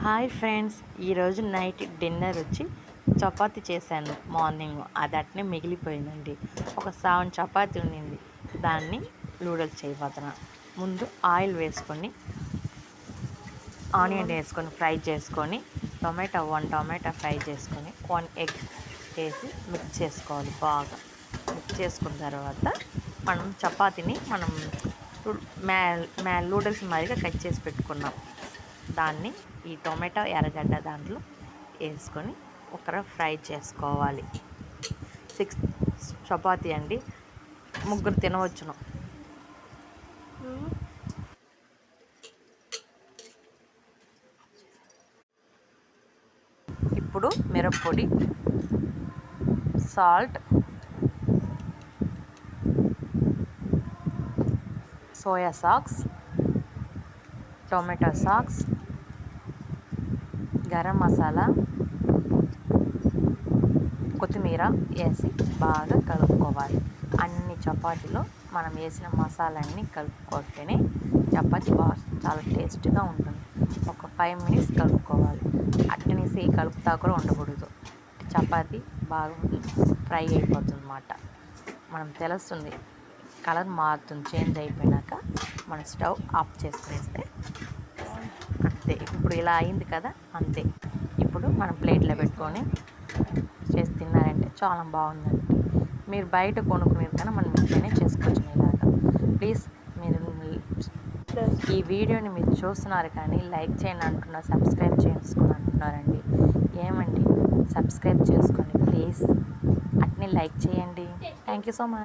Hi friends, ఈరోజు night dinner వచ్చి చపాతీ చేశాను. మార్నింగ్ అది అట్నే మిగిలిపోయిందండి. ఒక 7 చపాతీ ఉండింది. దాన్ని నూడిల్స్ చేయబోతున్నా. ముందు ఆయిల్ వేసుకొని ఆనియన్ వేసుకొని ఫ్రై చేసుకొని, వన్ టొమాటో ఫ్రై చేసుకొని 1 ఎగ్ వేసి మిక్స్ చేసుకోవాలి. బాగా మిక్స్ చేసుకున్న తర్వాత మనం చపాతీని నూడిల్స్ మాదిరిగా కట్ చేసి పెట్టుకున్నాం. దాన్ని ఈ టొమాటో ఎర్రగడ్డ దాంట్లో వేసుకొని ఫ్రై చేసుకోవాలి. 6 చపాతీ అండి, 3 తినవచ్చును. ఇప్పుడు మిరప్పొడి, salt, soya sauce, tomato sauce, garam masala, కొత్తిమీర వేసి బాగా కలుపుకోవాలి. అన్ని చపాతీలో మనం వేసిన మసాలాన్ని కలుపుకుంటేనే చపాతీ చాలా టేస్ట్గా ఉంటుంది. ఒక 5 మినిట్స్ కలుపుకోవాలి. అట్టనేసి కలుపుతా కూడా ఉండకూడదు. చపాతీ బాగా ఫ్రై అయిపోతుంది అన్నమాట. మనం తెలుస్తుంది, కలర్ మారుతుంది. చేంజ్ అయిపోయినాక మనం స్టవ్ ఆఫ్ చేసుకునేస్తే అంతే. ఇప్పుడు ఇలా అయింది కదా, అంతే. ఇప్పుడు మనం ప్లేట్లో పెట్టుకొని చేసి తిన్నారంటే చాలా బాగుందండి. మీరు బయట కొనుక్కునేది కన్నా మనం ఇంట్లోనే చేసుకోవచ్చు. ఇలాగా ప్లీజ్ మీరు ఈ వీడియోని మీరు చూస్తున్నారు కానీ లైక్ చేయండి అంటున్నారు, సబ్స్క్రైబ్ చేసుకుని అంటున్నారండి. ఏమండి, సబ్స్క్రైబ్ చేసుకోండి ప్లీజ్, అట్నే లైక్ చేయండి. Thank you so much.